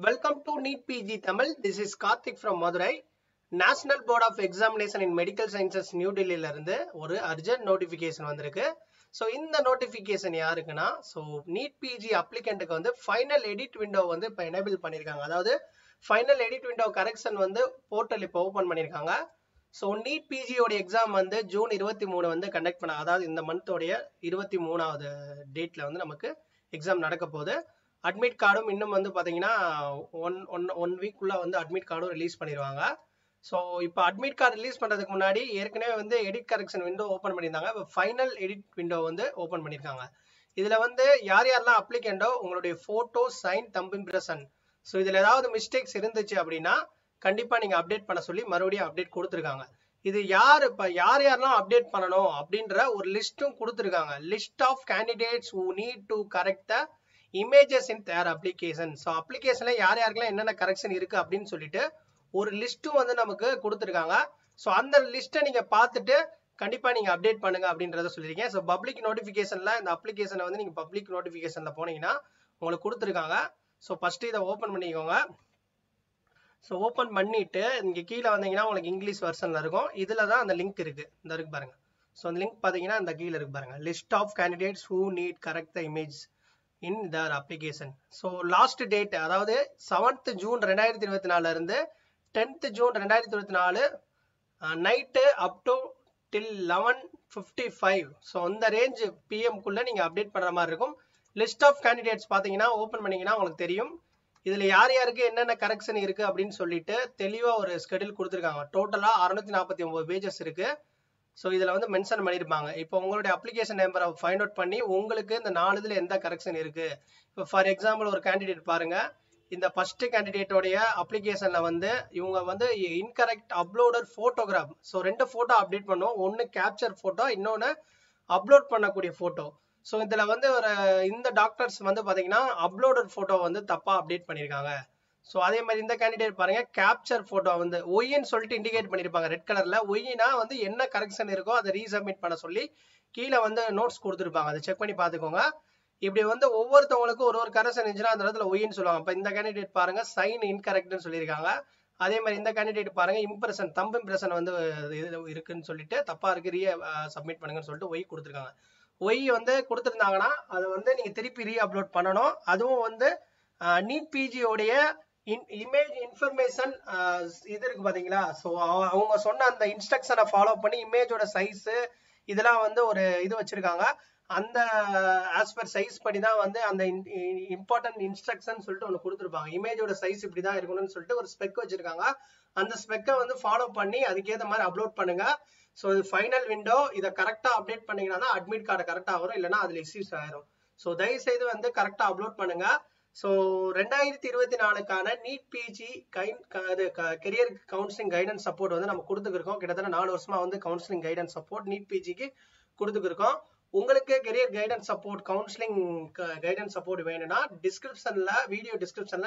Welcome to NEET PG Tamil. This is Karthik from Madurai. National Board of Examination in Medical Sciences New Delhi ல இருந்து ஒரு urgent notification வந்திருக்கு. So இந்த notification யாருக்குன்னா NEET PG அப்ளிகண்ட்டுக்கு வந்து final edit window வந்து இப்போ enable பண்ணியிருக்காங்க. அதாவது ஃபைனல் எடிட் விண்டோ கரெக்ஷன் வந்து போர்ட்டல் இப்போ ஓப்பன் பண்ணியிருக்காங்க. ஸோ நீட் பிஜியோட எக்ஸாம் வந்து ஜூன் 23 வந்து கண்டக்ட் பண்ண, அதாவது இந்த மந்தோடைய 23வது டேட்ல வந்து நமக்கு எக்ஸாம் நடக்க போகுது. அட்மிட் கார்டும் இன்னும் வந்து பார்த்தீங்கன்னா ஒன் வீக்குள்ள வந்து அட்மிட் கார்டும் ரிலீஸ் பண்ணிடுவாங்க. ஸோ இப்போ அட்மிட் கார்டு ரிலீஸ் பண்ணுறதுக்கு முன்னாடி ஏற்கனவே வந்து எடிட் கரெக்ஷன் விண்டோ ஓப்பன் பண்ணியிருந்தாங்க. இப்போ ஃபைனல் எடிட் விண்டோ வந்து ஓப்பன் பண்ணியிருக்காங்க. இதில் வந்து யாரெல்லாம் அப்ளிகண்டோ உங்களுடைய photo, sign, thumb impression, so இதில் ஏதாவது மிஸ்டேக்ஸ் இருந்துச்சு அப்படின்னா கண்டிப்பாக நீங்கள் அப்டேட் பண்ண சொல்லி மறுபடியும் அப்டேட் கொடுத்துருக்காங்க. இது இப்போ யாரெல்லாம் அப்டேட் பண்ணணும் அப்படின்ற ஒரு லிஸ்ட்டும் கொடுத்துருக்காங்க. List of candidates who need to correct the images in their application. So அப்ளிகேஷன்ல யாருக்கெல்லாம் என்னென்ன கரெக்ஷன் இருக்கு அப்படின்னு சொல்லிட்டு ஒரு லிஸ்ட்டும் வந்து நமக்கு கொடுத்துருக்காங்க. ஸோ அந்த லிஸ்ட்டை நீங்க பார்த்துட்டு கண்டிப்பா நீங்க அப்டேட் பண்ணுங்க அப்படின்றத சொல்லியிருக்கேன். ஸோ பப்ளிக் நோட்டிஃபிகேஷன்ல இந்த அப்ளிகேஷனை வந்து நீங்க பப்ளிக் நோட்டிஃபிகேஷன்ல போனீங்கன்னா உங்களுக்கு கொடுத்துருக்காங்க. ஸோ ஃபர்ஸ்ட் இதை ஓப்பன் பண்ணிக்கோங்க. ஸோ ஓப்பன் பண்ணிட்டு இங்க கீழே வந்தீங்கன்னா உங்களுக்கு இங்கிலீஷ் வெர்ஷன்ல இருக்கும். இதுல தான் அந்த லிங்க் இருக்கு, இந்த இருக்கு பாருங்க. ஸோ அந்த லிங்க் பாத்தீங்கன்னா இந்த கீழே இருக்கு பாருங்க, list of candidates who NEET correct the image in Dhar application. So last date அதாவது 7th ஜூன் 2024 இருந்து 10th June 2024 night up to till 11:55. So அந்த ரேஞ்ச் பிஎம்குள்ள நீங்க அப்டேட் பண்ற மாதிரி இருக்கும். லிஸ்ட் ஆஃப் கேண்டிடேட்ஸ் பாத்தீங்கன்னா ஓப்பன் பண்ணீங்கன்னா உங்களுக்கு தெரியும். இதுல யார் யாருக்கு என்னென்ன கரெக்ஷன் இருக்கு அப்படின்னு சொல்லிட்டு தெளிவா ஒரு ஸ்கெடியூல் கொடுத்துருக்காங்க. டோட்டலா 649 பேஜஸ் இருக்கு. ஸோ இதில் வந்து மென்ஷன் பண்ணியிருப்பாங்க. இப்போ உங்களுடைய அப்ளிகேஷன் நம்பரை ஃபைண்ட் அவுட் பண்ணி உங்களுக்கு இந்த 4 இதில் எந்த கரெக்ஷன் இருக்கு. இப்போ ஃபார் எக்ஸாம்பிள் ஒரு கேண்டிடேட் பாருங்க, இந்த ஃபர்ஸ்ட் கேண்டிடேட்டோடைய அப்ளிகேஷன்ல வந்து இவங்க வந்து incorrect uploaded photograph. So 2 photo update பண்ணுவோம், ஒன்று கேப்சர் போட்டோ, இன்னொன்று அப்லோட் பண்ணக்கூடிய போட்டோ. ஸோ இதில் வந்து ஒரு இந்த டாக்டர்ஸ் வந்து பார்த்தீங்கன்னா அப்லோடட் போட்டோ வந்து தப்பா அப்டேட் பண்ணியிருக்காங்க. ஸோ அதே மாதிரி இந்த கேண்டிடேட் பாருங்க, கேப்சர் போட்டோ வந்து ஒய்ன்னு சொல்லிட்டு இண்டிகேட் பண்ணியிருப்பாங்க ரெட் கலர்ல. ஒய்னா வந்து என்ன கரெக்ஷன் இருக்கோ அதை ரீசப்மிட் பண்ண சொல்லி கீழே வந்து நோட்ஸ் கொடுத்துருப்பாங்க, அதை செக் பண்ணி பார்த்துக்கோங்க. இப்படி வந்து ஒவ்வொருத்தவங்களுக்கும் ஒரு கரெக்ஷன் இருந்துச்சுன்னா அந்த இடத்துல ஒய்ன்னு சொல்லுவாங்க. இப்போ இந்த கேண்டிடேட் பாருங்க சைன் இன்கரெக்ட்னு சொல்லியிருக்காங்க. அதே மாதிரி இந்த கேண்டிடேட் பாருங்க இம்ப்ரெஷன், தம்ப் இம்ப்ரெஷன் வந்து இருக்குன்னு சொல்லிட்டு தப்பா இருக்கு, சப்மிட் பண்ணுங்கன்னு சொல்லிட்டு ஒய் கொடுத்துருக்காங்க. ஒய் வந்து கொடுத்துருந்தாங்கன்னா அதை வந்து நீங்க திருப்பி அப்லோட் பண்ணணும். அதுவும் வந்து நீட் பிஜியோடைய இமேஜ் இன்ஃபர்மேஷன் இது இருக்கு பாத்தீங்களா. ஸோ அவங்க சொன்ன அந்த இன்ஸ்ட்ரக்ஷனை ஃபாலோ பண்ணி இமேஜோட சைஸ் இதெல்லாம் வந்து ஒரு இது வச்சிருக்காங்க. அந்த ஆஸ் பர் சைஸ் படி தான் வந்து அந்த இம்பார்ட்டன்ட் இன்ஸ்ட்ரக்ஷன் சொல்லிட்டு ஒன்று கொடுத்துருப்பாங்க. இமேஜோட சைஸ் இப்படிதான் இருக்கணும்னு சொல்லிட்டு ஒரு ஸ்பெக் வச்சிருக்காங்க. அந்த ஸ்பெக்கை வந்து ஃபாலோ பண்ணி அதுக்கேற்ற மாதிரி அப்லோட் பண்ணுங்க. ஸோ இது ஃபைனல் விண்டோ, இதை கரெக்டா அப்டேட் பண்ணீங்கன்னா தான் அட்மிட் கார்டு கரெக்டா வரும், இல்லைன்னா அதுல இஷ்யூஸ் ஆயிரும். ஸோ தயவு செய்து வந்து கரெக்டா அப்லோட் பண்ணுங்க. ஸோ 2024க்கான NEET PG career counselling guidance support வந்து நம்ம கொடுத்துருக்கோம். கிட்டத்தட்ட 4 வருஷமா வந்து கவுன்சிலிங் கைடன்ஸ் சப்போர்ட் நீட் பிஜிக்கு கொடுத்துருக்கோம். உங்களுக்கு career guidance support, counselling guidance support வேணும்னா டிஸ்கிரிப்ஷன்ல, வீடியோ டிஸ்கிரிப்ஷன்ல